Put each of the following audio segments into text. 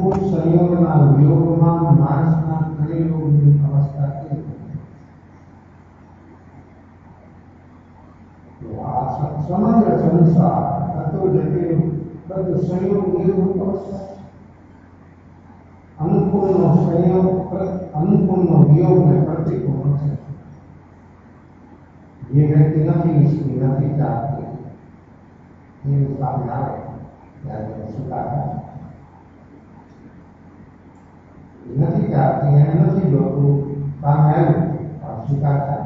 અનુકૂળ સંયોગના વિયોગમાં માણસના ત્રિયોગની અવસ્થા થઈ. સમગ્ર સંસાર હતો જટિલ બધું સંયોગ નિર્ભર અવસ્થા. અનુકૂળનો સંયોગ અનુકૂળનો વિયોગને પ્રતિકૂળ છે. જે વ્યક્તિ નથી ઈચ્છતી નથી ચાહતી એની સામે આવે ત્યારે સ્વીકારતા નથી ચાહતી એને નથી જોતું સામે આવ્યું સ્વીકારતા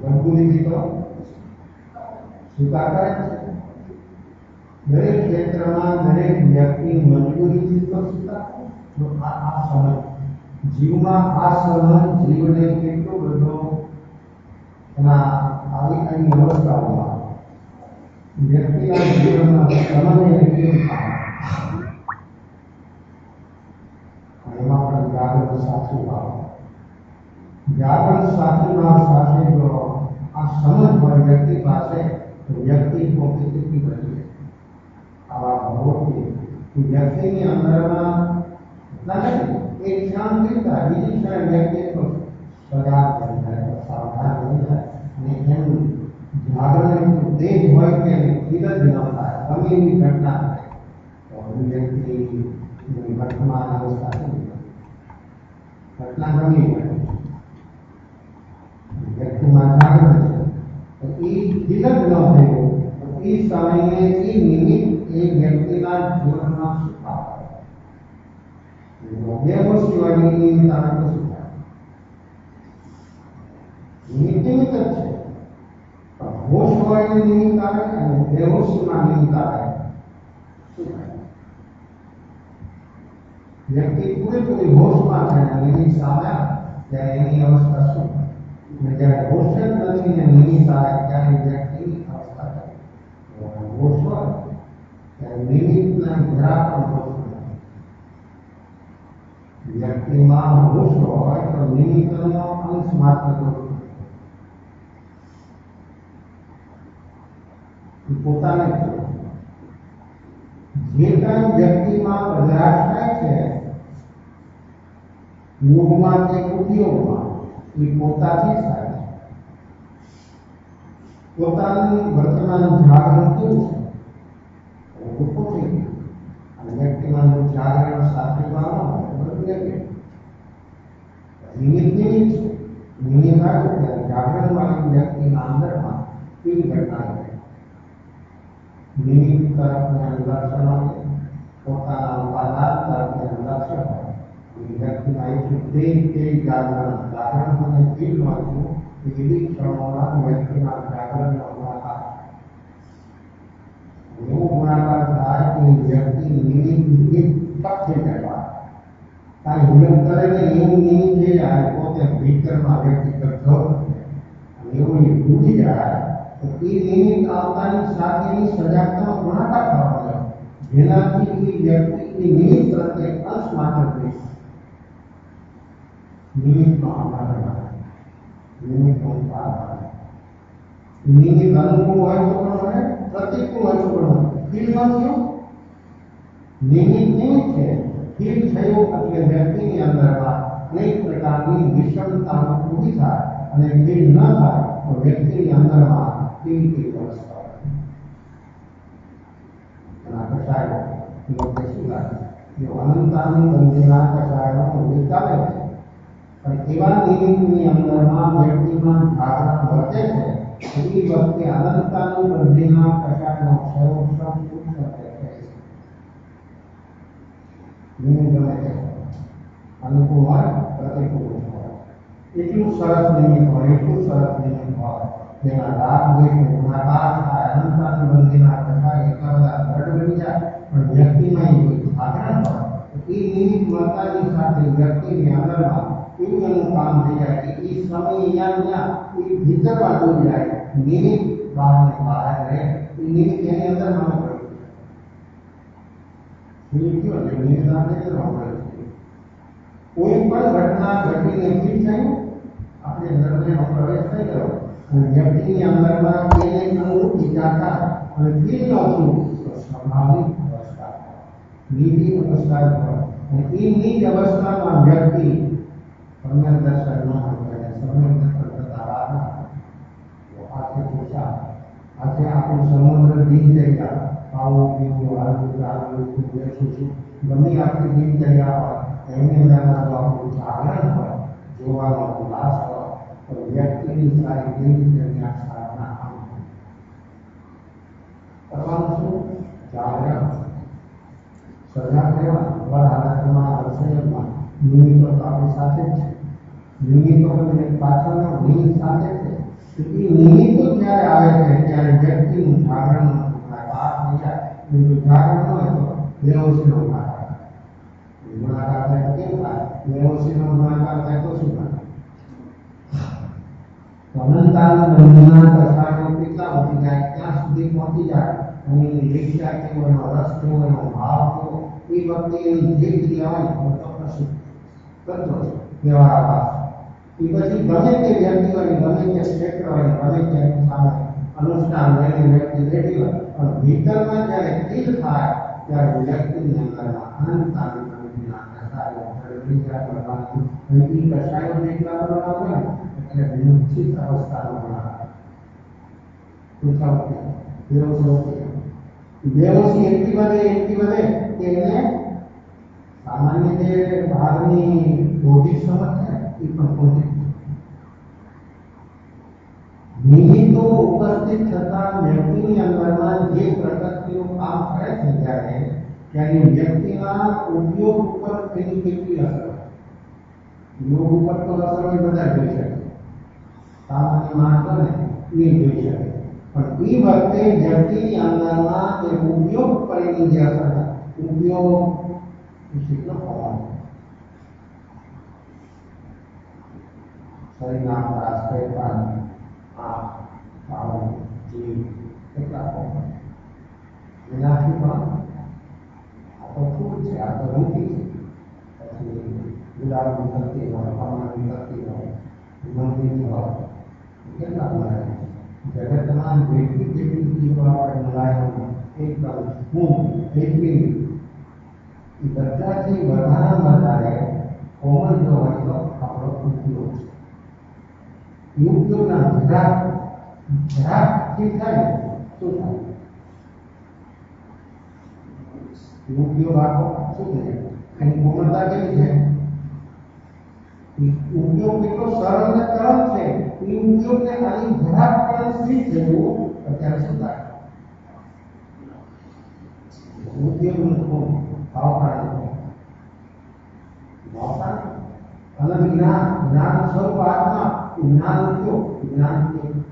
મજબૂરીથી તો સ્વીકાર કરે છે. દરેક ક્ષેત્રમાં દરેક વ્યક્તિ મજબૂરીથી તો સ્વીકાર આ સમજ જીવમાં આ સમજ જીવને કેટલો બધો એના આવી અવસ્થાઓમાં વ્યક્તિના જીવનમાં સમજને કેમ એમાં પણ જાગૃત સાચું ભાવ જાગૃત સાચું ભાવ સાથે જો આ સમજ હોય વ્યક્તિ પાસે તો વ્યક્તિ પોતે કેટલી બધી આવા ભાવોથી વ્યક્તિની અંદરમાં એક શાંતિતા બીજી ક્ષણે વ્યક્તિ તો સજાગ બની જાય સાવધાન બની જાય અને એનું જાગરણ તેજ હોય કે ધીરજ ન થાય ગમે એવી ઘટના થાય તો વ્યક્તિ વર્તમાન અવસ્થા ઘટના ગમી હોય વ્યક્તિમાં જાગરણ છે તો એ ધીરજ ન થયો તો એ સમયે એ નિમિત્ત એ વ્યક્તિના જીવનમાં સુખાવ બેહોશ સિવાયની નિમિત્ત આવે તો શું થાય? નિમિત્ત જ છે. હોશ હોવાની નિમિત્ત આવે અને બેહોશીમાં નિમિત્ત આવે શું થાય? વ્યક્તિ પૂરેપૂરી હોશમાં થાય નિમિત્ત સામે ત્યારે એની અવસ્થા શું થાય? અને જ્યારે હોશ જ નથી ને નિમિત્ત આવે ત્યારે વ્યક્તિની અવસ્થા થાય. હોશ હોય ત્યારે નિમિત્તના જરા પણ હોશ વ્યક્તિમાં હોશ હોય તો નિમિત્તનો અંશ માત્ર પોતાને જે કાંઈ વ્યક્તિમાં બદલાશ થાય છે યોગમાં કે ઉદ્યોગમાં એ પોતાથી થાય છે. પોતાનું વર્તમાન જાગરણ કેવું છે પોતે અને વ્યક્તિમાં જાગરણ સાથે નિમિત્ત જાગરણ વાળી વ્યક્તિના અંદરમાં કેવી ઘટના છે નિમિત્ત તરફને અનુલક્ષણ આવે પોતાના ઉપાદાન તરફને અનુલક્ષણ હોય એ વ્યક્તિમાં એક જાગરણ અને ફીલ મળતું એવી ક્ષણોમાં વ્યક્તિના જાગરણનો ગુણાકાર એવો ગુણાકાર થાય કે વ્યક્તિ નિમિત્ત પક થઈ જાય કાંઈ હુલમ કરે ને એવું નિમિત્ત થઈ જાય પોતે ભીતરમાં વ્યક્તિ કરતો એવું એ ભૂલી જાય તો એ નિમિત્ત આવતાની સાથેની સજાગતામાં ગુણાકાર થવા લાગે જેનાથી એ વ્યક્તિની નિમિત્ત પ્રત્યે અંશ માત્ર થઈ નિમિત્તનો આભાર માને નિમિત્તનો આભાર માને નિમિત્ત અનુકૂળ હોય તો પણ મને પ્રતિકૂળ હોય તો પણ ફીલમાં થયું નિમિત્ત છે ફીલ થયું એટલે વ્યક્તિની અંદરમાં અનેક પ્રકારની વિષમતાઓ ઊભી થાય અને ફીલ ન થાય તો વ્યક્તિની અંદરમાં કેવી અવસ્થા એના કસાયો લોકો શું લાગે જો અનંતાનું બંધેલા કસાયોનો ચાલે છે પણ એવા નિમિત્તની અંદરમાં વ્યક્તિમાં જાગરણ વર્તે છે એ વખતે અનંતાનું બંધેલા કસાયનો ક્ષયો નિમિત્ત ગમે તે અનુકૂળ હોય પ્રતિકૂળ હોય એટલું સરસ નિમિત્ત હોય એટલું સરસ નિમિત્ત હોય જેના લાભ હોય ગુણાકાર થાય અનંતાનું બંધેલા કસાય એટલા બધા દ્રઢ બની જાય પણ વ્યક્તિમાં એ જાગરણ હોય તો એ નિમિત્ત મળતાની સાથે વ્યક્તિની અંદરમાં એવું એનું કામ થઈ જાય કે એ સમય અહીંયા એ ભીતરમાં દૂર જાય નિમિત્ત બહાર રહે એ નિમિત્ત એની અંદર ન પડે કોઈ પણ ઘટના ઘટીને ફીલ થયું આપણે હૃદયનો પ્રવેશ થઈ ગયો અને વ્યક્તિની અંદરમાં એને અનુરૂપ વિચારતા અને ફીલ ન થયું તો સ્વાભાવિક અવસ્થા निजी अवस्था पर निज अवस्था में व्यक्ति सम्यक दर्शन न होता है, सम्यक दर्शन करता रहा तो आके पूछा आके आप समुद्र दिनचर्या खाओ पीओ हालू चालू बेसू गमी आपकी दिनचर्या पर एने अंदर जो आपको जागरण हो જોવાનો ઉલ્લાસ હોય તો વ્યક્તિની સારી દિનચર્યા સાધના કરવાનું શું જાગરણ સજા કરવા વર હાલતમાં અવસરમાં નિમિત્તો તો આપણી સાથે જ છે નિમિત્તો પાછળનો નિમિત્ત સાથે છે એ નિમિત્તો જ્યારે આવે છે ત્યારે વ્યક્તિનું જાગરણ બહાર થઈ જાય એનું જાગરણ ન હોય તો વ્યવસ્થિત થાય ગુણાકાર થાય તો કેવું થાય વ્યવસ્થિત ગુણાકાર થાય તો શું થાય અનંતાનું બંધના દશાનો કેટલા વધી જાય ત્યાં સુધી પહોંચી જાય અને એની દીક્ષા કેવો એનો રસ કેવો એનો ભાવ કેવો એ વખતે એની જે ક્રિયા હોય તો પ્રસિદ્ધ કરતો વ્યવહાર આભાસ એ પછી ગમે તે વ્યક્તિ હોય ગમે તે ક્ષેત્ર હોય ગમે તે સામે અનુષ્ઠાન લઈને વ્યક્તિ રેડી હોય પણ ભીતરમાં જ્યારે ફીલ થાય ત્યારે વ્યક્તિની અંદરમાં અનંતાની બંધના દશાઓ ફરી જાય ભગવાનની એ કશાયો જેટલા બનાવ હોય એટલે નિશ્ચિત અવસ્થામાં બેહોશી એટલી વધે કે એને સામાન્ય જે બહારની બૌદ્ધિક સમજ છે એ પણ પહોંચી નિમિત્તો ઉપસ્થિત થતા વ્યક્તિની અંદરમાં જે પ્રગતિનું કામ કરે છે ત્યારે વ્યક્તિના ઉપયોગ ઉપર તેની કેટલી અસર યોગ ઉપર તો અસર હોય બધા જોઈ શકે સામાન્ય માણસોને એ જોઈ શકે પણ એ વખતે વ્યક્તિની અંદરમાં જે ઉપયોગ પરેની જે અસર ઉપયોગ કેટલો હોવાનો શરીરના રાષ્ટ્રીય આ ભાવ જીવ કેટલા હોવાનો એનાથી પણ આ તો ફૂલ છે આ તો રૂટી છે પછી ગુલાબની કરતી હોય પાવનાની કરતી હોય મંદિરની હોય કેટલા મળે જગતમાં જેટલી જેટલી જીવો આપણે મુલાયમ એકદમ હું એટલી એ બધાથી વધારે કોમલ જો હોય તો આપણો ઉપયોગ છે ઉપયોગના જરાકથી થાય શું થાય ઉપયોગ આખો શું થાય એની કોમલતા કેવી છે ઉપયોગ કેટલો સરળ અને સરળ છે એ ઉપયોગને ખાલી જરાક પણ સ્થિત થયું અત્યારે શું થાય ઉપયોગનું ભાવપ્રાણ અને જ્ઞાન સ્વરૂપ આત્મા જ્ઞાન ઉપયોગ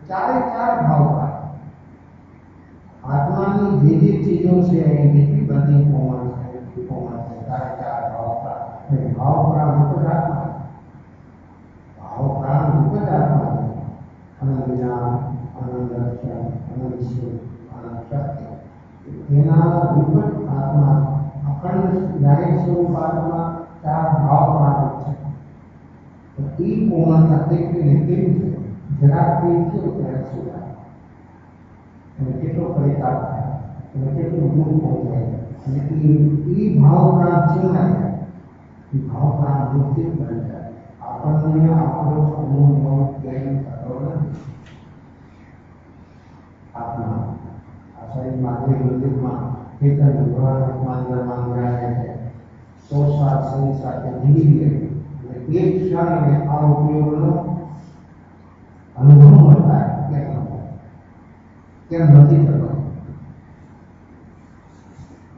ચારે ચાર ભાવપ્રાણ આત્માની જે જે ચીજો છે એ જેટલી બધી કોમળ છે ચારે ચાર ભાવપ્રાણ રૂપ જ આત્મા ભાવપ્રાણ રૂપ જ આત્મા અનંત જ્ઞાન અનંત દર્શન અનંત સુખ અનંત શક્તિ એના રૂપ જ આત્મા અખંડ જાહેર સ્વરૂપ આત્મા ચાર ભાવપ્રાણ છે તો એ કોમળતા તેટલી કેવી છે જરાક કેવી છે ત્યારે શું થાય અને કેટલો પરિતાપ થાય અને કેટલું દૂર પહોંચાય અને એ ભાવપ્રાણ ચીનાય એ ભાવપ્રાણ દુઃખિત બની જાય આપણને આપણો અનુભવ જ્ઞાન થતો નથી આત્મા આ શરીરમાં જે મંદિરમાં ચેતન ભગવાન બિરાજે છે સંસાર સાથે જીવી લે અને એક ક્ષણે આ ઉપયોગનો અનુભવ થાય કેમ નથી થતો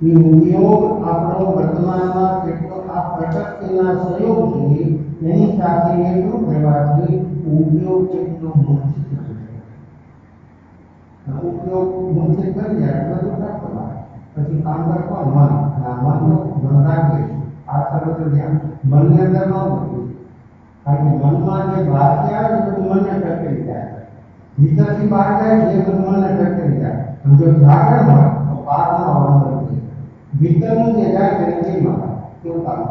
એ ઉપયોગ આપણો વર્તમાનમાં કેટલો આ પ્રકૃતિના સંયોગથી એની સાથે એટલું કહેવાથી ઉપયોગ કેટલો મૂર્છિત ઉપયોગ મૂર્છિત કરી જાય બધું પ્રાપ્ત થાય પછી કામ કરતો મન મન રાખે આ સર્વત્ર ધ્યાન મનની અંદર ન મૂકવું કારણ કે મનમાં જે બહારથી આવે છે બધું મનને ટકરી જાય ભીતરથી બહાર જાય છે એ બધું મનને ટકરી જાય જો જાગરણ હોય તો બહારનો અવલંબન છે ભીતરનું જે જાય છે કેવું કામ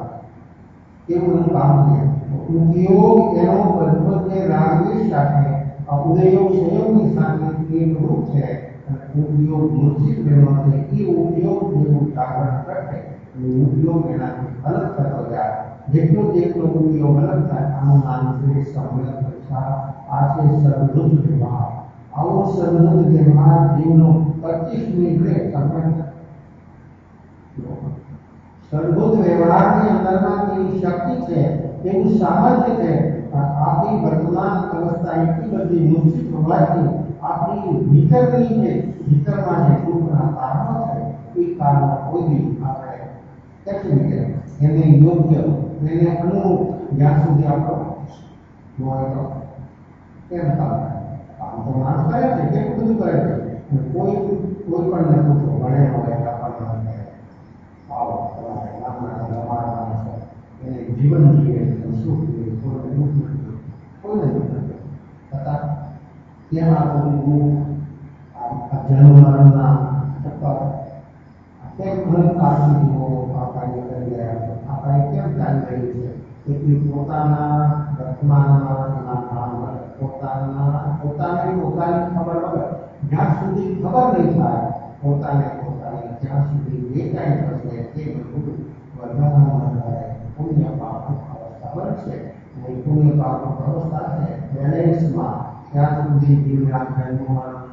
કેવું કામ છે ઉપયોગ એનો બધો જે રાગદ્વેષ સાથે ઉદયોગ સંયોગની સાથે એક રૂપ છે અને ઉપયોગ મૂર્છિત બન્યો છે એ ઉપયોગ જેવું જાગરણ કરશે ઉપયોગ એનાથી અલગ થતો જાય. જેટલો જેટલો ઉપયોગ અલગ થાય આનું નામ છે સંયમ પ્રસાર. આ છે સદબુદ્ધ વ્યવહાર. આવો સદબુદ્ધ વ્યવહાર જીવનો 25 મિનિટે સંબંધ. સદબુદ્ધ વ્યવહારની અંદરમાં જેવી શક્તિ છે એવું સામર્થ્ય છે. આપણી વર્તમાન અવસ્થા એટલી બધી મૂર્છિત હોવાથી આપણી ભીતરની જે ભીતરમાં જે દુઃખના કારણો છે એ કારણો કોઈ આપણે કેટલી એને યોગ્ય એને અનુરૂપ જ્યાં સુધી આપણો હોય તો કેમ થાય. આમ તો માણસ કરે છે કેટલું બધું કરે છે. કોઈ પણ ને પૂછો ભણે હોય આપણને આવો તમારે નાના રમાડવાના છે એને જીવન જીવે છે સુખ જીવે કોઈ દુઃખ નથી કોઈને દુઃખ નથી છતાં કેમ આ બધું આ જન્મ મરણના ચક્કર કેમ ઘણું કાળજી જીવો આ કાર્ય કરી રહ્યા છે. આ કાર્ય કેમ ચાલી રહ્યું છે એટલી પોતાના વર્તમાનમાં એના કામ પોતાને પોતાની ખબર વગર જ્યાં સુધી ખબર નહીં થાય પોતાને પોતાની જ્યાં સુધી જે કાંઈ થશે તે બધું વધારામાં વધારે પુણ્ય પાપ અવસ્થા બનશે. અને પુણ્ય પાપ અવસ્થા છે બેલેન્સમાં ત્યાં સુધી જીવના જન્મવાની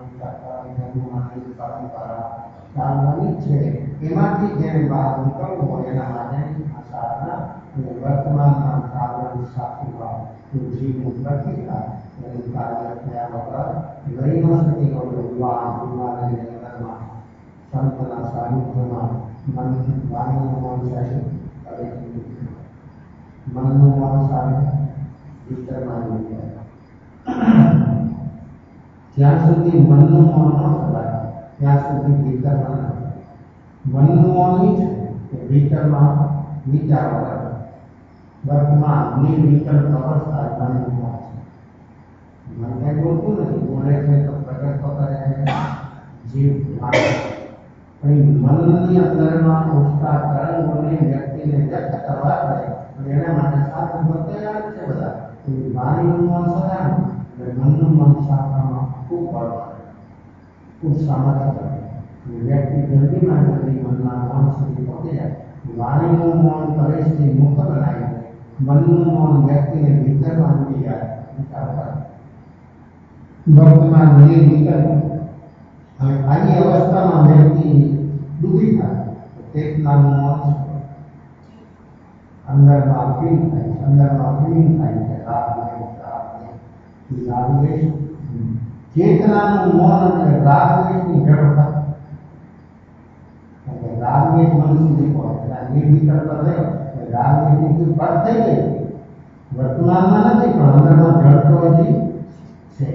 પરંપરા ચાલવાની છે. એમાંથી જેને બહાર નીકળવું હોય એના માટેની આ સાધના અને વર્તમાનના સાધન સાક્ષીભાવ જીવનું પ્રતિક થાય એનું કાર્ય થયા વગર લઈ ન શકેલો યુવાનની અંદરમાં સંતના સાનિધ્યમાં મન વાણીનું મન સાથે કરે છે. મનનું મન સાથે વિચારમાં જ્યાં સુધી મનનું મન ન થવાય ત્યાં સુધી વિચારમાં ન મનનું મન છે કે વિચારમાં વિચાર વગર વર્તમાન નિર્વિકલ્પ અવસ્થા મનનું મન છે. મન કંઈ બોલતું નથી બોલે છે તો પ્રગટ તો કરે છે જીવ પણ મનની અંદરમાં ઉઠતા તરંગોને વ્યક્તિને વ્યક્ત કરવા પડે અને એના માટે સાધન તો તૈયાર છે બધા. વાણીનું મન સદાનું અને મનનું મન સાધવામાં ખૂબ બળ ખૂબ સામર્થ્ય કરે. વ્યક્તિ જલ્દીમાં જલ્દી મનના મન સુધી પહોંચી જાય. વાણીનું મૌન કલેશથી મુક્ત બનાવી દે. મનનું મૌન વ્યક્તિને ભીતરમાં ડૂબી જાય વિચાર કરે. વર્તમાન નિર્વિકલ્પ હવે આની અવસ્થામાં વ્યક્તિ ડૂબી થાય ચેતનાનું મૌન અંદરમાં ફીલ થાય છે. અંદરમાં ફીલિંગ થાય છે રાગદ્વેષ ચેતનાનું મૌન એટલે રાગદ્વેષની જડતા. રાગદ્વેષ મન સુધી પહોંચે નિર્વિકલ્પ થયો રાગદ્વેષની પર થઈ ગઈ. વર્તમાનમાં નથી પણ અંદરમાં જડતો હજી છે.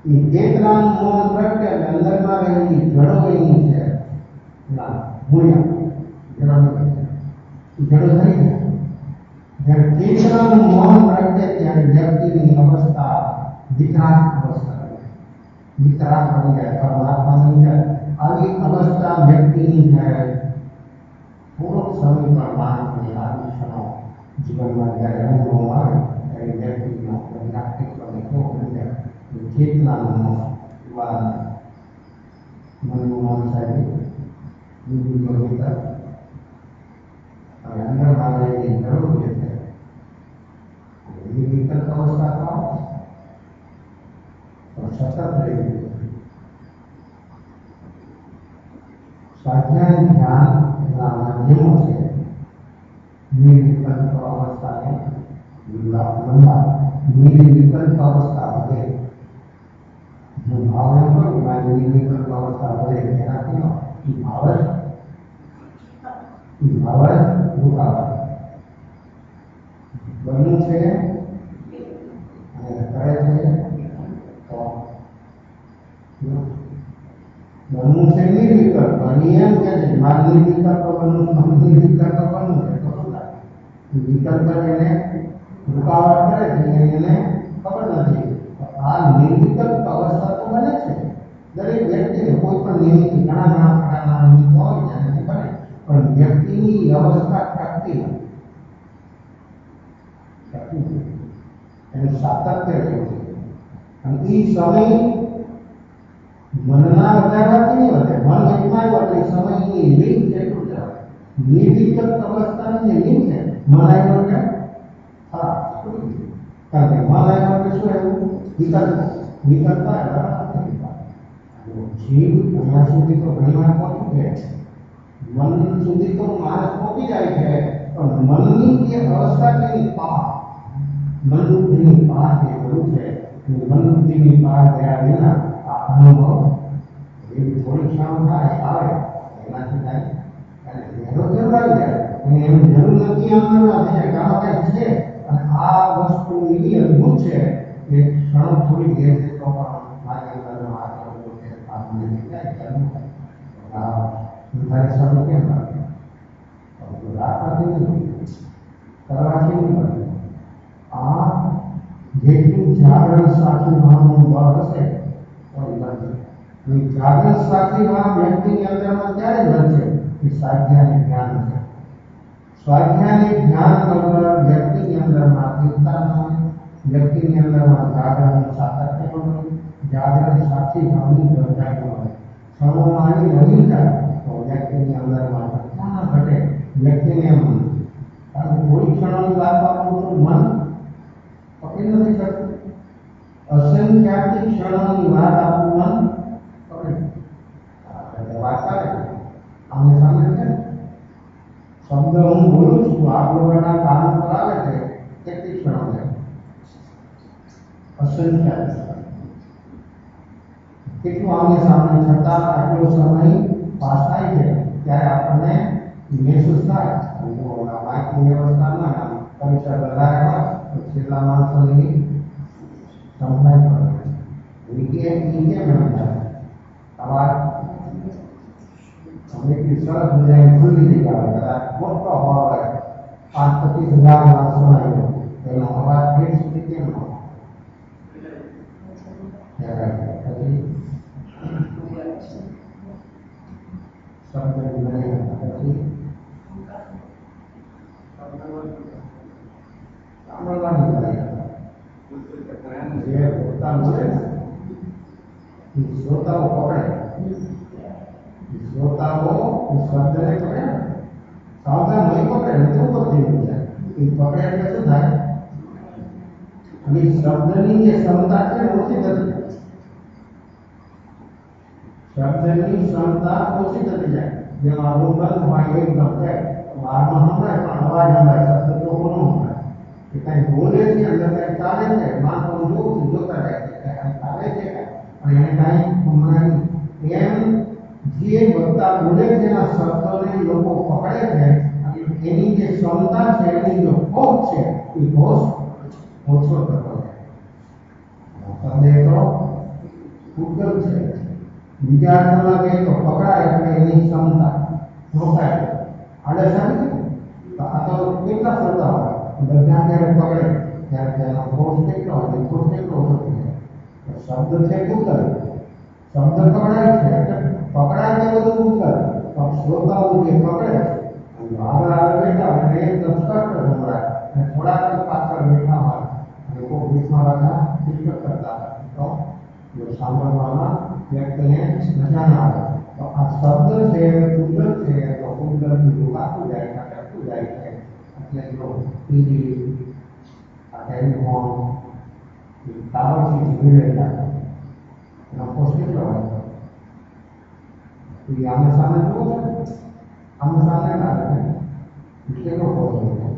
એ ચેતનાનું મૌન પ્રગટે અને અંદરમાં રહેલી જડો એની છે મૂળિયા જડો થઈ જાય. જ્યારે ચેતનાનું મૌન પ્રગટે ત્યારે વ્યક્તિની અવસ્થા વિતરાગ અવસ્થા વિતરાગ બની જાય પરમાત્મા બની જાય. આવી અવસ્થા વ્યક્તિની જ્યારે થોડોક સમય પણ માણસની આવી ક્ષણો જીવનમાં જ્યારે અનુભવ આવે ત્યારે વ્યક્તિનો પ્રજ્ઞાત્મક બને કેવો બની જાય. ચેતનાનું મૌન મનનું મૌન સાથે બીજું વિતર હવે અંદરમાં રહેલી જરૂર જે છે એની વિકલ્પ અવસ્થા તો આવે તો સતત રહેવી સ્વાધ્યાય ધ્યાનના માધ્યમો છે. નિર્વિકલ્પ અવસ્થાને લંબા નિર્વિકલ્પ અવસ્થા વધે. હું ભાવ એમ કરું મારી નિર્વિકલ્પ અવસ્થા વધે એનાથી એ ભાવ જ રૂપાવટ બનવું છે અને કરે છે તો બનવું છે નિર્વિકલ્પ અને એમ કે છે મારે નિર્વિકલ્પ બનવું નિર્વિકલ્પ બનવું છે તો શું થાય વિકલ્પ એને રૂપાવટ કરે છે એને ખબર નથી. આ નિર્વિકલ્પ અવસ્થા તો બને છે દરેક વ્યક્તિને કોઈ પણ નિમિત્ત ઘણા પ્રકારના નિમિત્ત હોય ત્યાંથી બને પણ વ્યક્તિની અવસ્થા ટકતી નથી. એનું સાતત્ય રહેવું છે અને એ સમય મનના વધારવાથી નહીં વધે. મન એકમાં વધે સમયની લીક જેટલું જવાય નિર્વિકલ્પ અવસ્થાની જે લીન છે મલાઈનો કે હા કારણ કે મલાઈનો કે શું એવું વિકલ્પતા જીવ અહીંયા સુધી તો ઘણી વાર પહોંચી જાય છે, મન સુધી તો માણસ પહોંચી જાય છે, પણ મનની જે અવસ્થા છે એની પાર મન બુદ્ધિની પાર જે બધું છે મન બુદ્ધિની પાર ગયા વિના આ અનુભવ એવી થોડી ક્ષણ થાય આવે એનાથી થાય એનો જરૂર આવી જાય અને એની જરૂર નથી આંદોલન થાય ગામા કંઈક છે અને આ વસ્તુ એવી અદભુત છે કે ક્ષણ થોડી દેર છે તો પણ મારી અંદરનો આત્મા છે આપણને જાય તમારે સામે કેમ લાગે રાખવાથી નહીં કરવાથી નહીં મળે આ જેટલું જાગરણ સાચું ભાવનું બળ હશે તો એ બનશે જાગૃત સાચીમાં વ્યક્તિની અંદરમાં ક્યારે બનશે કે સ્વાધ્યાય જ્ઞાન છે, સ્વાધ્યાય જ્ઞાન વગર વ્યક્તિની અંદરમાં એકતા ન હોય, વ્યક્તિની અંદરમાં જાગરણ સાતત્ય ન હોય, જાગરણ સાચી ભાવની દરગાહ ન હોય, સર્વમાની બની જાય તો વ્યક્તિની અંદરમાં ઘટના ઘટે વ્યક્તિને એમ કારણ કે થોડી ક્ષણોની વાત આપું તો મન પકડી નથી શકતું, અસંખ્યાત ક્ષણોની વાત આપું મન આમને સામે છે શબ્દ હું બોલું છું આપ લોકોના કાન પર આવે છે કેટલી ક્ષણો છે અસંખ્યાત કેટલું આમને સામે છતાં આટલો સમય પાસ થાય છે ત્યારે આપણને મહેસૂસ થાય માહિતી વ્યવસ્થામાં પરિસર વધારે હોય તો છેલ્લા માણસોની સંભાળ પડે કેમ અવાજ એટલી સરસ મજાની ખુલ્લી જગ્યા હોય કદાચ મોટો હોલ હોય 5-25,000 માણસો આવ્યો એનો અવાજ ભેટ સુધી કેમ ન હોય પછી શબ્દ પછી સાંભળવાની જે પોતા બોલે એ શ્રોતાઓ પકડે શ્રોતાઓ શબ્દને પકડે સાવધાન નહીં પકડે નથી ઉપરથી જાય એ પકડે એટલે શું થાય અને શબ્દની જે ક્ષમતા છે ઓછી થતી જાય, શબ્દની ક્ષમતા ઓછી થતી જાય જેમાં અનુબંધ હોય એકદમ છે બહારમાં સંભળાય પણ અવાજ સંભળાય શબ્દ તો કોનો સંભળાય કે કંઈ બોલે છે અંદર કંઈ ચાલે છે માણસો જોતા જાય છે કંઈ ચાલે છે અને એને કાંઈ સંભળાય એમ જે વક્તા બોલે તેના શબ્દોને લોકો પકડે છે અને એની જે ક્ષમતા છે એની જે હોશ છે એ હોશ ઓછો થતો જાય શબ્દ તો ઉદ્ગમ છે બીજા અર્થમાં કહે તો પકડાય એટલે એની ક્ષમતા રોકાય આડે સારી તો આ તો કેટલા શ્રોતા હોય બધા જ્યારે પકડે ત્યારે તેનો હોશ કેટલો હોય હોશ કેટલો ઓછો થઈ જાય શબ્દ છે ઉદ્ગમ શબ્દ પકડાય છે પકડાય તો બધું ઉત્તર પણ શ્રોતાઓ જે પકડે આગળ આગળ બેઠા હોય એને એકદમ સ્પષ્ટ સંભળાય અને થોડાક પાછળ બેઠા હોય અને કોઈ બીચમાં રાખા શિક્ષક કરતા તો સાંભળવામાં વ્યક્તિને મજા ના આવે તો આ શબ્દ છે ઉદ્ગમ છે તો ઉદ્ગમથી રોકાતું જાય અટકતું જાય છે એટલે જો ટીવી આ ટેલિફોન ટાવરથી જીવી રહ્યા એનો કોસ્ટ કેટલો હોય तो ये आमने सामने तो आमने सामने ना है इसके को हो सकता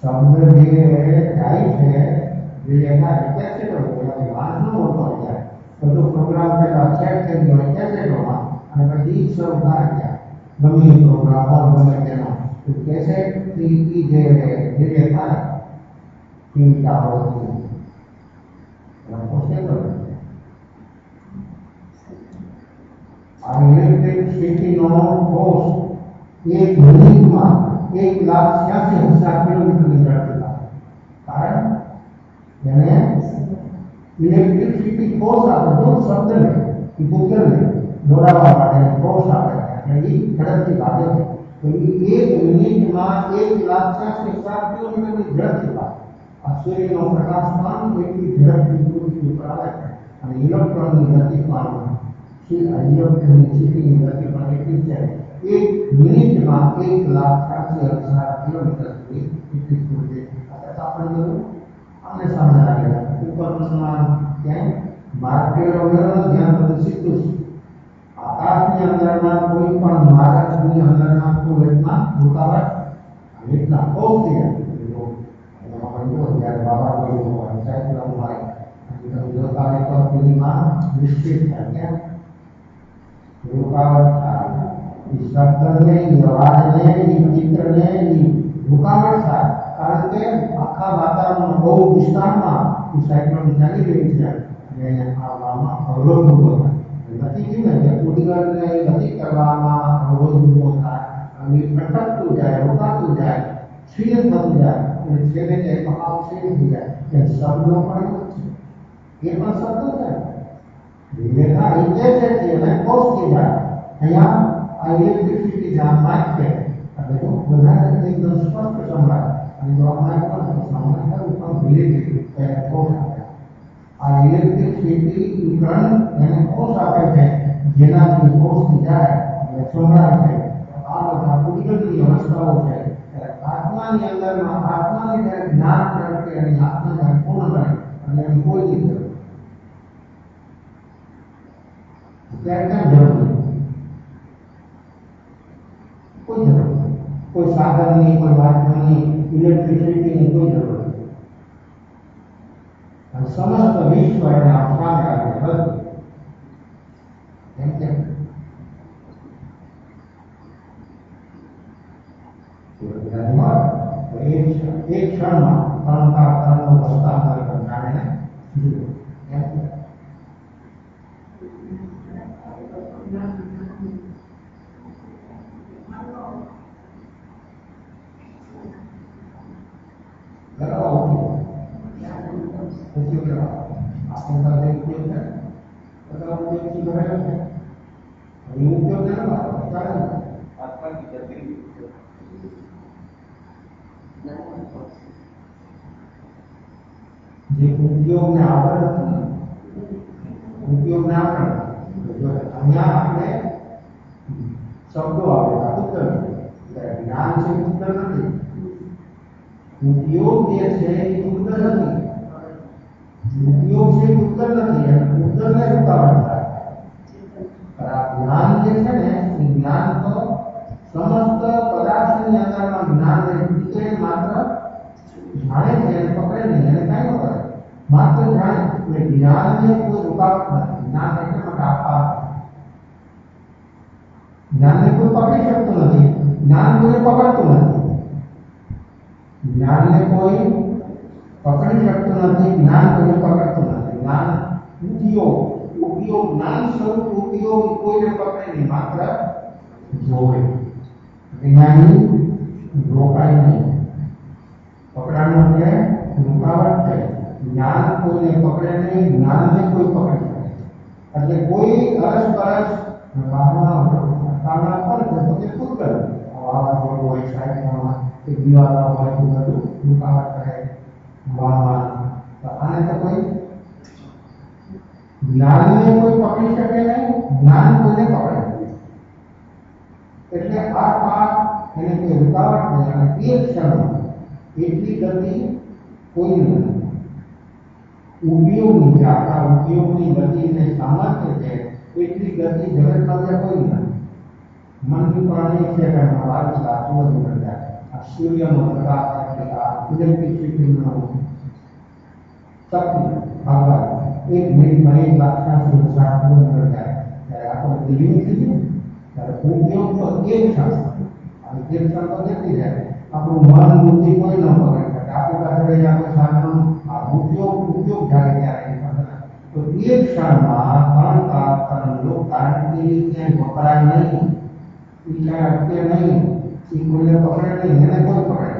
शब्द ये टाइप है ये ना कैसे करोगे यानी वासना होता है तो प्रोग्राम पे चेक कर दिया कैसे होगा અને પછી શરૂ થાય ગયા ગમે પ્રોગ્રામ હોય ગમે તેનો તો कैसे की જે જે થાય ટીમ ટાવર એનો કોસ્ટ इलेक्ट्रिसिटी नो फोर्स एक मिनट में 1,86,000 किलोमीटर निकलता कारण यानी इलेक्ट्रिसिटी फोर्स आपे जो शब्द ने कि बुद्धर ने दौड़ावा माटे फोर्स आपे यानी झड़पથી ભાગે છે તો એ 1 મિનિટમાં 1,86,000 કિલોમીટર ની ઝડપથી ભાગે આ સૂર્યનો પ્રકાશ પણ એટલી ઝડપથી પૃથ્વી ઉપર આવે છે અને ઇલેક્ટ્રોનની ગતિ પણ इलेक्ट्रिसिटी की गति पर एक एक मिनिट में 1,83,000 किलोमीटर સુધી એટલી સ્પીડે आता आपण करू आमने सामने आलेला ऊपर क्या मार्केट वगैरह ध्यान બધું સીધું છે આકાશની અંદરના કોઈ પણ માર્ગની અંદરના કોઈમાં રૂકાવટ એટલા પહોંચી જાય જ્યારે બાબા કોઈ પંચાયત રમવાય અને જોતા હોય તો પેલીમાં નિશ્ચિત થાય કેમ रुकावट था इस शब्द ने आवाज ने चित्र ने रुकावट था कारण के आखा वातावरण बहुत विस्तार में इस साइक्लोन चाली रही है અને આવામાં અવરોધ ઉભો થાય નથી કેવું ને ઉદગરને ગતિ કરવામાં અવરોધ ઉભો થાય અને અટકતું જાય રોકાતું જાય ક્ષીણ થતું જાય અને છેલ્લે તે મહાવ ક્ષીણ થઈ જાય એ શબ્દો પણ એ પણ શબ્દો છે વિવેકા એટલે છે કે એને પહોંચી જાય અહીંયા આ ઇલેક્ટ્રિસિટી જ્યાં માઇક છે એટલે તો બધાને એકદમ સ્પષ્ટ સંભળાય અને જો આ માઇક પણ સંભળાય પણ ધીરે ધીરે પહોંચ આપે આ ઇલેક્ટ્રિસિટી કરંટ એને પહોંચ આપે છે જેનાથી પહોંચી જાય અને સંભળાય છે આ બધા કુદરતી અવસ્થાઓ છે આત્માની અંદરમાં આત્માને જ્યારે જ્ઞાન પ્રગટે અને આત્મા જ્યારે પૂર્ણ બને અને એની કોઈ રીતે क्या जरूर कोई जरूरत नहीं कोई साधन नहीं कोई वाहन नहीं इलेक्ट्रिसिटी नहीं कोई जरूरत नहीं समस्त विश्व है आपका बस एक क्षण में परंपरा कर्म हस्तांतर करने उपयोग में आवरण अपने शब्दों आवेगा उत्तर ज्ञान से उत्तर नहीं उपयोग ये છે उत्तर नहीं उपयोग से उत्तर नहीं है उत्तर ने रुकावट થાય पर આ જ્ઞાન જે છે ને એ જ્ઞાન તો સમસ્ત પદાર્થની અંદરમાં જ્ઞાન ને તે માત્ર જાણે છે અને પકડે નહીં અને કાંઈ ન કરે માત્ર જાણે એટલે જ્ઞાનને કોઈ રૂકાવટ નથી જ્ઞાન એટલે માટે આપવા જ્ઞાનને કોઈ પકડી શકતું નથી જ્ઞાન કોઈને પકડતું નથી જ્ઞાનને કોઈ પકડી શકતું નથી જ્ઞાન કોઈને પકડતું નથી જ્ઞાન ઉપયોગ જ્ઞાન સ્વરૂપ ઉપયોગ કોઈને પકડે નહીં માત્ર જોવે જ્ઞાની રોકાય નહીં પકડાનું એટલે રૂકાવટ છે જ્ઞાન કોઈને પકડે નહીં જ્ઞાનને કોઈ પકડી શકે એટલે કોઈ અરસપરસ કામના પર તો તે ખુદ કરે વાવાઝોડું હોય સાયકલમાં કે દિવાલો હોય તો બધું રૂકાવટ કરે હવામાન તો આને તો કોઈ જ્ઞાનને કોઈ પકડી શકે નહીં જ્ઞાન કોઈને પકડે એટલે આ પાપ એને કોઈ રૂકાવટ નહીં અને એ ક્ષણમાં એટલી ગતિ કોઈ નથી ઉપયોગની જે આપણા ઉપયોગની ગતિને સામર્થ્ય છે એટલી ગતિ જગતમાં બીજા કોઈ નથી મનની પ્રાણી છે કે મારું સાચું બની જાય આ સૂર્યનો પ્રકાશ એટલે આ ઇલેક્ટ્રિસિટીનો શક્તિ ભાગવા એક મિનિટમાં 1,00,000 સાચું બની જાય ત્યારે આપણે દિલ્હી થઈ ગયું ત્યારે ઉપયોગ તો એક ક્ષણ અને એક ક્ષણ તો જતી જાય આપણું મન બુદ્ધિ કોઈ ન પકડી શકે આપણી પાસે રહી આપણે સાધનો આ ઉપયોગ જાય ત્યારે તો એક ક્ષણમાં ત્રણ લોક કારણ કે ક્યાંય વપરાય નહીં ક્યાંય અટકે નહીં એ કોઈને પકડે નહીં એને કોઈ પકડે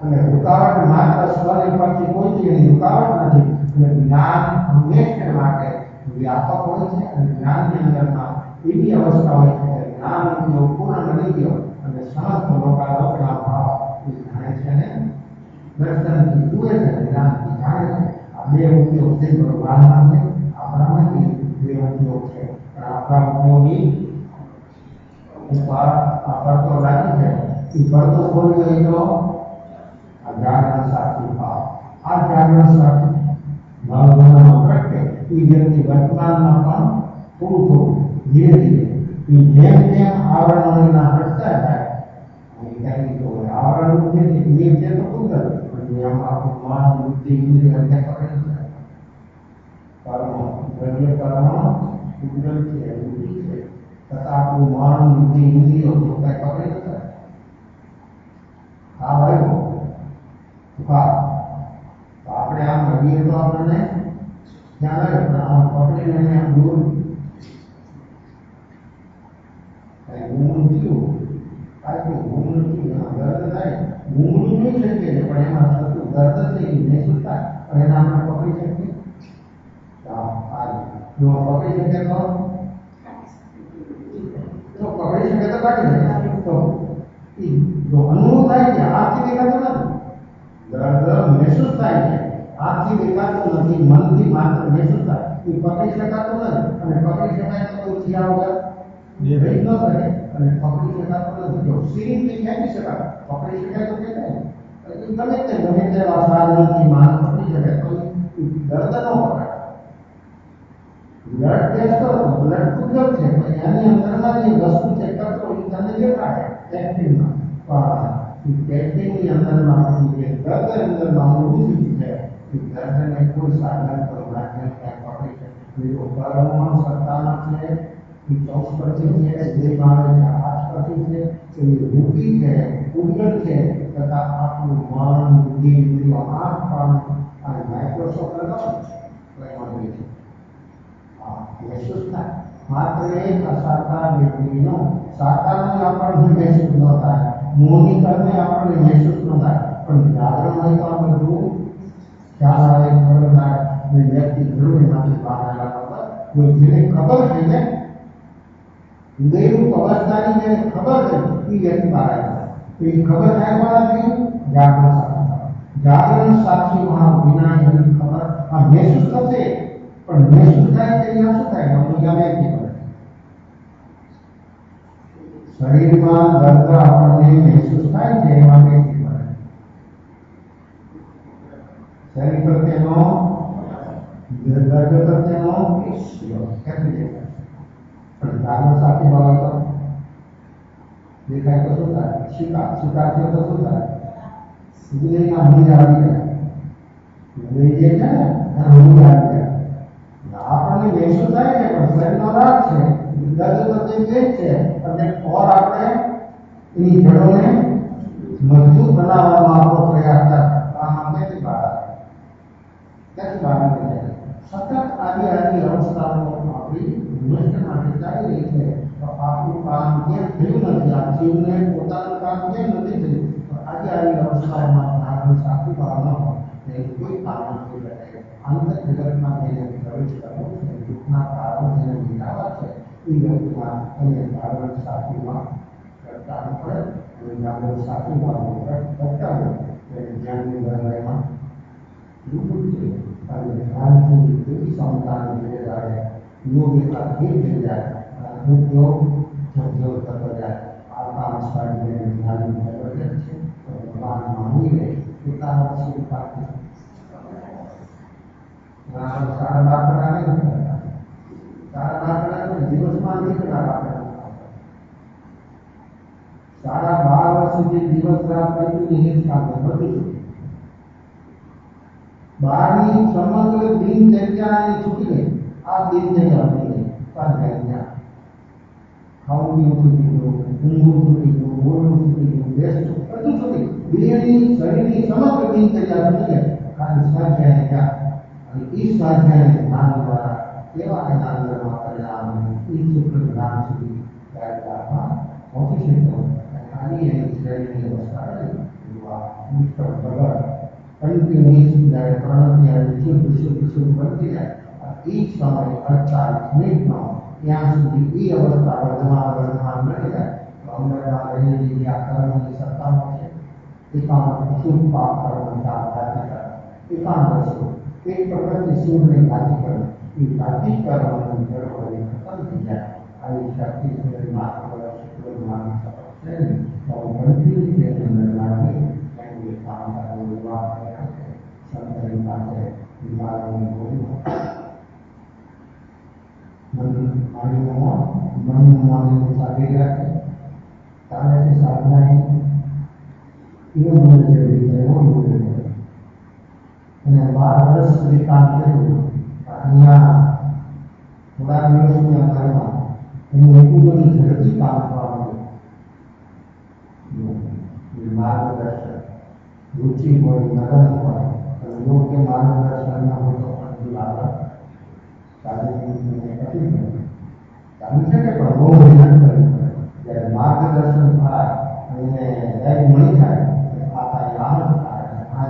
અને રૂકાવટ માત્ર સ્વને પરથી કોઈ ચીજની રૂકાવટ નથી એટલે જ્ઞાન હંમેશા માટે વ્યાપક હોય છે અને જ્ઞાનની અંદરમાં એવી અવસ્થા હોય છે કે જ્ઞાન ઉપયોગ પૂર્ણ બની ગયો અને સમસ્ત લોકોના ભાવ એ જાણે છે અને દર્શનથી જુએ છે જ્ઞાનથી જાણે છે આ બે ઉપયોગ છે ભગવાનના છે આપણામાંથી બે ઉપયોગ છે પણ આપણા ઉપયોગી ઉપર પડતો લાગી છે એ પડતો બોલી ગઈ તો આ જાગરણ સાચી ભાવ આ જાગરણ સાચી ભાવનામાં પ્રગટે એ વ્યક્તિ વર્તમાનમાં પણ થોડું થોડું ધીરે ધીરે જેમ જેમ આવરણોના હટતા જાય ક્યાંય તો આવરણ છે એ છે તો કુદરત પણ જેમ આપણું મન બુદ્ધિ ઇન્દ્રિય અંતે પકડી જાય કર્મ દ્રવ્ય કર્મ કુદરત છે બુદ્ધિ છે છતાં આપણું મન બુદ્ધિ ઇન્દ્રિયો તો કઈ પકડી નથી આ આવ્યો આપણે આમ રહીએ તો આપણને ખ્યાલ આવે પણ આમ પકડીને આમ દૂર ગુમનું થયું કાંઈ ગુમનું થયું દર્દ થાય ગુમનું જોઈ શકીએ પણ એમાં થતું દર્દ છે એ મહેસૂસ થાય પણ એના આપણે પકડી શકીએ જો પકડી શકે તો પકડી શકે તો કાઢી શકે તો જો અનુભવ થાય છે આથી દેખાતું નથી દર્દ મહેસૂસ થાય છે આથી દેખાતું નથી મનથી માત્ર મહેસૂસ થાય એ પકડી શકાતું નથી અને પકડી શકાય તો કોઈ થયા વગર રહી ન શકે અને પકડી શકાતું નથી જો સિરીંજથી ખેંચી શકાય પકડી શકાય તો ખેંચાય ગમે તેવા સાધનથી માન પકડી શકાય તો દર્દ ન પકડાય બ્લડ ટેસ્ટ કરો તો બ્લડ કુદરત છે પણ એની અંદરમાં જે વસ્તુ ચેક કરતો એ તમને દેખાય ટેસ્ટિંગમાં પણ ટેસ્ટિંગની અંદરમાં જે દર્દ અંદરમાં ઊભું છે એ દર્દને કોઈ સાધન પર રાખીને ક્યાંક પકડી શકે કર્મમાં સત્તામાં છે એ 24% છે દેહમાં આવે છે 8% છે એ રૂપી છે કુદરત છે તથા આપણું મન બુદ્ધિ ઇન્દ્રિયો આંખ પણ આ માઇક્રોસોફ્ટ લગાવો તો એમાં છે મહેસૂસ થાય માત્ર એક અસાકાર વ્યક્તિનો સાકારને આપણને મહેસૂસ ન થાય મોહની કર્મે આપણને મહેસૂસ ન થાય પણ જાગરણ હોય તો આ બધું ખ્યાલ આવે ખબર થાય અને વ્યક્તિ જરૂર એમાંથી બહાર આવ્યા વગર જેને ખબર છે ને હૃદયરૂપ અવસ્થાની જેને ખબર છે એ વ્યક્તિ બહાર આવ્યા તો એ ખબર થાય કોનાથી જાગરણ સાક્ષી જાગરણ સાક્ષીમાં વિના એની ખબર આ મહેસૂસ થશે પણ મહેસૂસ થાય છે અહીંયા શું થાય અમને ગમે તે પડે શરીરમાં દર્દ આપણને મહેસૂસ થાય છે એમાં વ્યક્તિ પડે શરીર પ્રત્યેનો દર્દ પ્રત્યેનો કેટલી દેખાય પણ જાગરણ સાથે ભાવ તો દેખાય તો શું થાય સ્વીકાર છે તો શું થાય હૃદયના મૂલ્ય આવી જાય હૃદય જે છે ને એના મૂલ્ય આવી જાય આપણને મહેસૂસ થાય છે પણ શરીરનો રાગ છે દર્દ તો તે જ છે અને ઓર આપણે એની જડોને મજબૂત બનાવવાનો આપણો પ્રયાસ કરતા આમાં ક્યાંથી બહાર આવે સતત આવી અવસ્થાઓ આપણી નષ્ટ માટે ચાલી રહી છે તો આપણું કામ કેમ થયું નથી આ જીવને પોતાનું કામ કેમ નથી થયું તો આવી અવસ્થાઓમાં આપણે સાચું કામ ન હોય કોઈ કામ નથી કરે અંતર જગતમાં તેને પ્રવેશ કરવો છે દુઃખના કારણો જેને મિટાવવા છે એ વ્યક્તિમાં અને જાગરણ સાચીમાં કરતા પડે અને જાગરણ સાચીમાં કરતા હોય તેને જ્ઞાનની લડાઈમાં ડૂબવું છે અને ધ્યાનથી એવી ક્ષમતાને મેળવે યોગ્યતા થઈ જાય ઉદ્યોગ ઝગઝગ થતો જાય આ કામ સારી ધ્યાનની જરૂર છે તો ભગવાન માનીને પોતાના સ્વીકારથી સારા દાખલા નહીં કરતા સારા દાખલા દિવસમાં નીકળતા દાખલા સારા 12 વર્ષ સુધી દિવસ રાત કંઈ જ કામ બધું બહારની સમગ્ર દિનચર્યાની છૂટી ગઈ આ દિનચર્યા હતી ગઈ સ્વાધ્યાય ખાવું પીવું છૂટી ગયું ઊંઘવું છૂટી ગયું બોલવું છૂટી ગયું બેસવું બધું છૂટી દેહની શરીરની સમગ્ર દિનચર્યા છૂટી ગઈ ખાલી સ્વાધ્યાય ગયા અને એ સ્વાધ્યાય ધ્યાન દ્વારા એવા એના અંદરમાં પરિણામ એ શુક્ર જ્ઞાન સુધી ત્યારમાં પહોંચી શકતો ખાલી એની શરીરની અવસ્થા રહી મિસ્ટર ભગત કન્ટિન્યુઅસ જ્યારે પ્રાણથી શુદ્ધ બનતી જાય એ જ સમય 48 મિનિટનો ત્યાં સુધી એ અવસ્થા વર્ધમાન બની જાય તો અંદરમાં રહેલી જે આ કર્મની સત્તાઓ છે એકાંત શુદ્ધ પાપ કર્મ જાતિ એકાંત વસ્તુ એક પ્રકારની શુદ્ધને જાતિ કર્મ એ જાતિ કર્મની જડ હોય ખતમ થઈ જાય આવી શક્તિ શરીરમાં શુક્ર જ્ઞાન और कंटिन्यू के अंदर लाके कहीं काम का हुआ संतरी बातें विभागों में बोली मन मानी सारी रखे ताने से साधना ही ये मुझे जरूरी है वो मुझे मैंने 12 वर्ष से काम किया यहाँ थोड़ा दिवस में अंदर में इन लोगों को झड़पी काम करवाओगे मार्गदर्शन रुचि हो लगन हो लोग के मार्गदर्शन में हो तो लाभ मार्गदर्शन था मणि था आता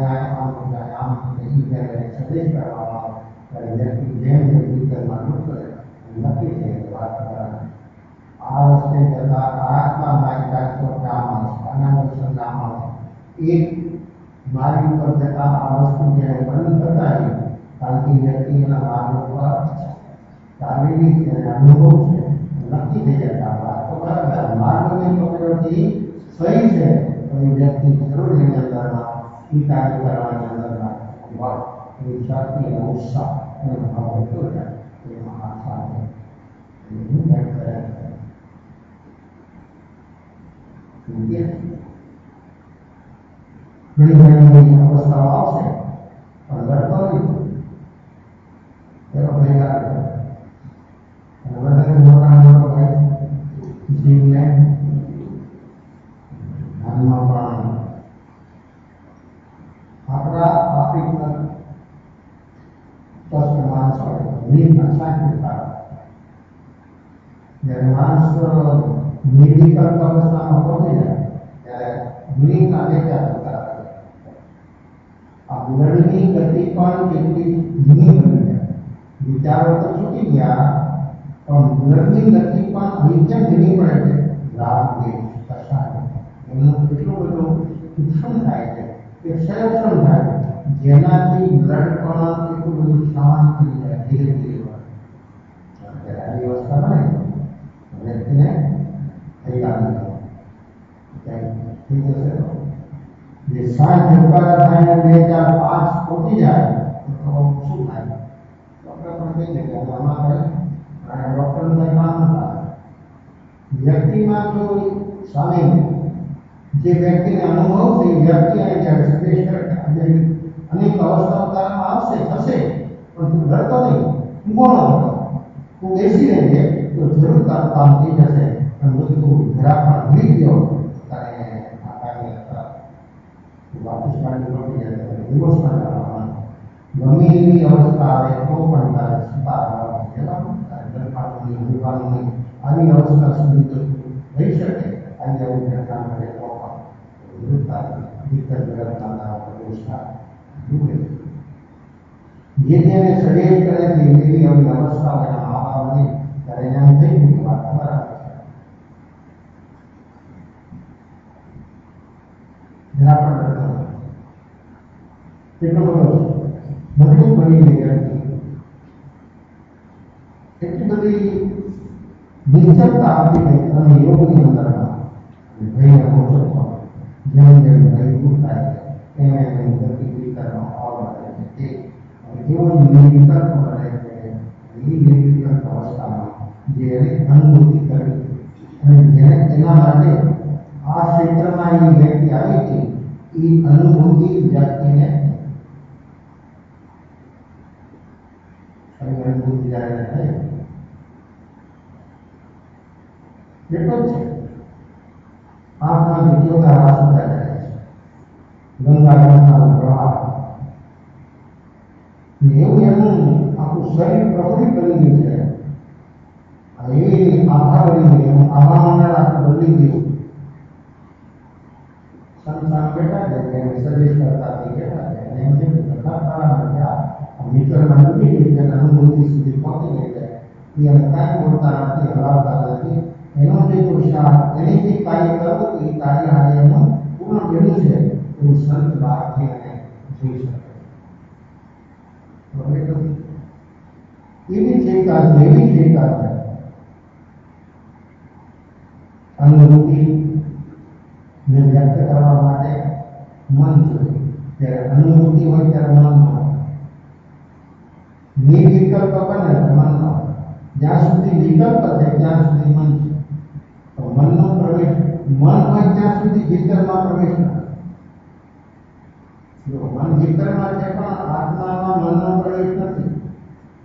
याम सदेश करवा व्यक्ति जेम भीतर मालूम करे नक्की છે વાત કરવાની આ વસ્તે જતા આત્મા મારી જાતનો કામ અનામત સંગામ એક મારી ઉપર જતા આ વસ્તુ જે વર્ણન કરતા है કારણ કે વ્યક્તિના માર્ગ પર શારીરિક અનુભવ છે નક્કી થઈ જતા વાત તો બરાબર માર્ગની પકડથી સહી છે તો એ વ્યક્તિ જરૂર એની અંદરમાં એ કાર્ય કરવાની અંદરમાં એ શક્તિ અને ઉત્સાહ એનો ભાવ વધતો જાય એ મહાસાર છે ઘણી ઘણી અવસ્થાઓ આવશે પણ ડરતો નહીં એનો ભયગાર અને વધારે મોટા ભાઈ જીવને ધ્યાનમાં પણ આપણા ટ્રાફિકના કષ્ટ માણસો નીરના સાંકળતા જ્યારે માણસ નિર્વિકલ્પ અવસ્થામાં પહોંચી જાય ત્યારે નીરના વેચા થતા આ બ્લડની ગતિ પણ કેટલી ધીમી બની જાય વિચારો તો છૂટી ગયા પણ બ્લડની ગતિ પણ નિત્ય ધીમી પડે છે રાગ દેશ કસાય એનું કેટલું બધું શિક્ષણ થાય છે એ સંરક્ષણ થાય છે જેનાથી બ્લડ પણ એટલું બધું શાંત થઈ જાય ધીરે ધીરે આવી વ્યવસ્થા બને વ્યક્તિને તૈયાર થઈ જશે જે સાત ઝટકા થાય 2005 પહોંચી જાય તો શું થાય ડોક્ટર પણ કહી દે કે આમાં કરે અને ડોક્ટરનું કંઈ કામ ન થાય વ્યક્તિમાં જો સામે જે વ્યક્તિને અનુભવ છે એ વ્યક્તિ અને જ્યારે સંદેશ કરે અનેક અવસ્થાઓ તારામાં આવશે થશે પણ તું ડરતો નહીં ઊંઘો ન હતો તું બેસી રહેજે તો જરૂર તારું કામ થઈ જશે અને જો તું જરા પણ ભૂલી ગયો તારે આ કાર્ય વાપસ કાઢી રોકી જાય ઇમોશનલ આવવાનું ગમે એવી અવસ્થા આવે તો પણ તારે સ્વીકાર જવાનું તારે ડરપાનું ઊંઘવાનું આવી અવસ્થા સુધી તો રહી શકે આવી આવું ઘટના કરે તો પણ જરૂર તારે ભીતર જગતના પ્રવેશતા જે તેને શરીર કરે છે એવી આવી અવસ્થા એના મા બાપની ત્યારે એને એમ થઈ ગયું વાત બરાબર જરા પણ ડરતો એટલો બધો મજબૂત બની ગઈ એટલી બધી નિશ્ચલતા આપી ગઈ અને યોગની અંદરમાં ભયને ઓછો જેમ જેમ ભય દૂર થાય છે એમ એમ ગતિ વિતરનો ભાવ વધે છે એવો નિર્વિકલ્પ બને છે એ નિર્વિકલ્પ અવસ્થામાં જે અનુભૂતિ કરવી અને જેને તેના માટે આ ક્ષેત્રમાં એ વ્યક્તિ આવી છે એ અનુભૂતિ વ્યક્તિને અનુભૂતિ જ્યારે થાય એટલો જ છે આંખમાં વિદ્યોતા વાસુતા જાય છે ગંગા પ્રવાહ એવું એનું આખું શરીર પ્રફુલ્લિત બની ગયું છે એ આભા બની ગયું એનું આભા મંડળ આખું બદલી ગયું સંસાર બેઠા છે એને સદેશ કરતા થઈ ગયા છે અને એમ છે કે બધા તારા ગયા વિતરમાં ડૂબી ગઈ છે અનુભૂતિ સુધી પહોંચી ગઈ છે એ અમે કાંઈ બોલતા નથી હલાવતા નથી એનો જે પુરુષાર્થ એને જે કાર્ય કરવું એ કાર્ય આજે એનું પૂર્ણ બન્યું છે એવું સંત બહારથી એને જોઈ શકે એવી ચેતા છે અનુભૂતિ ને વ્યક્ત કરવા માટે મન જોઈએ. જ્યારે અનુભૂતિ હોય ત્યારે મન ન હોય. નિર્વિકલ્પ બને મન ન હોય. જ્યાં સુધી વિકલ્પ છે ત્યાં સુધી મન છે. તો મનનો પ્રવેશ મન હોય ત્યાં સુધી ભીતરમાં પ્રવેશ ન થાય. જો મન ભીતરમાં છે પણ આત્મામાં મનનો પ્રવેશ નથી.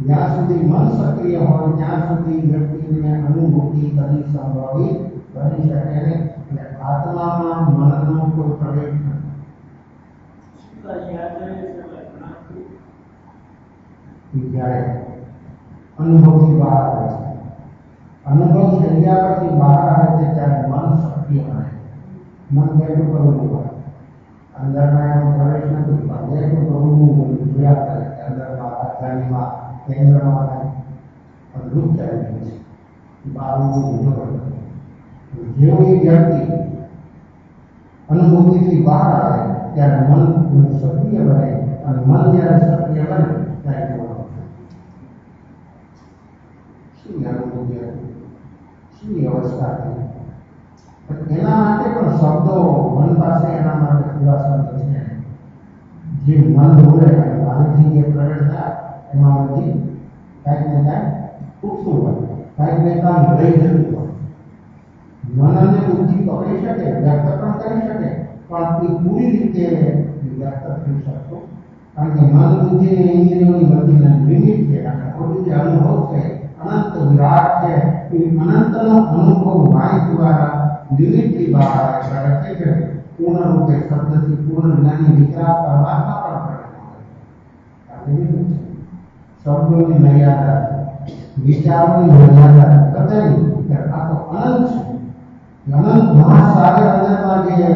જ્યાં સુધી મન સક્રિય હોય ત્યાં સુધી વ્યક્તિને અનુભૂતિ કદી સંભવિત બની શકે નહીં. એટલે આત્મામાં મનનો કોઈ પ્રવેશ નથી. જ્યારે અનુભવથી બહાર આવે છે, અનુભવ થઈ ગયા પછી બહાર આવે છે ત્યારે મન સક્રિય બને. મન કેટલું કરવું હોય અંદરમાં એનો પ્રવેશ નથી, પણ કેટલું કરવું જોયા કરે કે અંદરમાં રાજધાનીમાં કેન્દ્રમાં અદભુત ચાલી રહી છે. બહારનું જેવું એ વ્યક્તિ અનુભૂતિથી બહાર આવે ત્યારે મન સક્રિય બને, અને મન જ્યારે સક્રિય બને ત્યારે શું અનુભૂતિ હતી, શું અવસ્થા હતી. એના માટે પણ શબ્દો મન પાસે એના માટે પૂરા શબ્દ છે. જે મન બોલે અને માનથી જે પ્રગટ થાય એમાં બધી કાંઈક ને કાંઈક ખૂટતું હોય, કાંઈક ને કાંઈક રહી જતું હોય. મન અને બુદ્ધિ પકડી શકે, વ્યક્ત પણ કરી શકે, પણ એ પૂરી રીતે વ્યક્ત થઈ શકતો. કારણ કે મન બુદ્ધિ અને ઇન્દ્રિયોની બધીના લિમિટ છે. અને બધું જે અનુભવ છે અનંત વિરાટ છે. એ અનંતનો અનુભવ વાણી દ્વારા લિમિટથી બહાર આવે છે કે પૂર્ણ રૂપે શબ્દથી પૂર્ણ જ્ઞાની વિચાર પરમાત્મા પણ પ્રગટ થાય. શબ્દોની મર્યાદા, વિચારોની મર્યાદા કદાચ આ તો અનંત છે. અનંત મહાસાગર અંદરમાં જે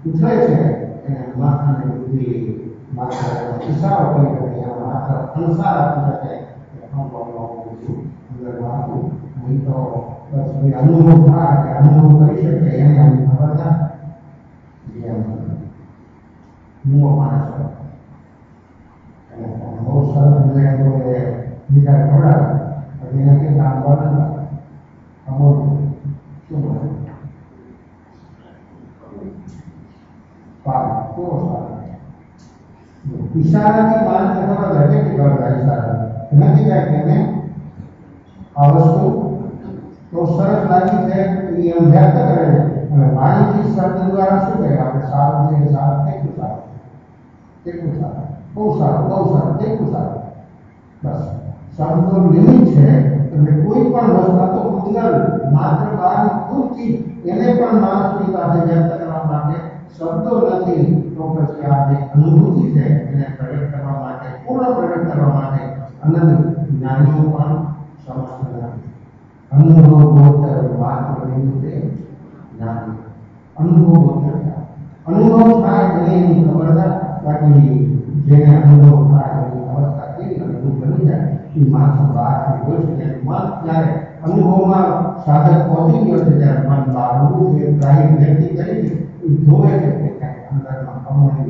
ઉછળે છે એને માથાને બુદ્ધિ માત્ર ઇશારો કરી શકે, માત્ર અનુસાર આપી શકે. નહીં તો બસ અનુભવ થાય કે અનુભવ કરી શકે એને અમને ખબર ના. હું માણસ બહુ સરસ મને બીજા ખવડાવે પછી એને કે કામ વર્ણન અમુક શું બોલે કેવો સારો ઈશારાથી માણસને ખબર છે કે કરતા ઈશારા નથી જાય કે એને આ વસ્તુ તો સરસ લાગી છે એ એમ વ્યક્ત કરે છે. અને વાણીથી શબ્દ દ્વારા શું કહે આપણે સારું છે, સારું કેટલું સારું, કેટલું સારું, બહુ સારું, બહુ સારું, કેટલું સારું. બસ શબ્દો લિમિટ છે. એટલે કોઈ પણ વસ્તુ તો પૂતગલ માત્ર બહારની ખુદથી એને પણ માણસની પાસે વ્યક્ત કરવા માટે શબ્દો નથી. તો પછી આ જે અનુભૂતિ છે એને પ્રગટ કરવા માટે, પૂર્ણ પ્રગટ કરવા માટે અનંત જ્ઞાનીઓ પણ સમર્થ નથી. અનુભવ ગોચર માત્ર નિમિત્તે જ્ઞાન અનુભવ ગોચર અનુભવ થાય એને એની ખબર થાય. બાકી જેને અનુભવ થાય એની અવસ્થા કેવી અનુભવ બની જાય એ માણસો બહારથી જોઈ શકે. મન જ્યારે અનુભવમાં સાધક પહોંચી ગયો છે ત્યારે મન બહારનું જે ગ્રાહી વ્યક્તિ કરી છે એ જોવે છે કે ક્યાંક અંદરમાં અમૂલ્ય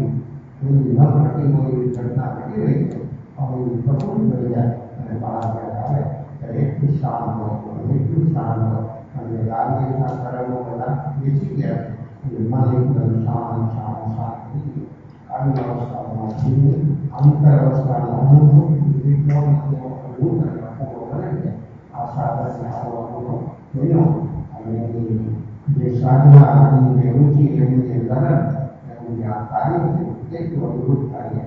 એવી ન ઘટી હોય એવી ઘટના ઘટી રહી છે. અમૂલ્ય પ્રકૃતિ બની જાય અને બહાર આવે ત્યારે એટલું શાંત હોય, એટલું શાંત હોય. અને રાજ્યના કર્મો બધા બેસી ગયા છે. મન એકદમ શાંત શાંત શાંત થઈ ગયું. આવી અવસ્થામાં અંતર અવસ્થાનો અનુભવ અદભુત અને અપૂર્વ બને છે. આ સાધનને આવો અનુભવ થયો અને જે સાધનાની જે રુચિ એનું જે લગન એનું જે આ કાર્ય છે એટલું અદભુત કાર્ય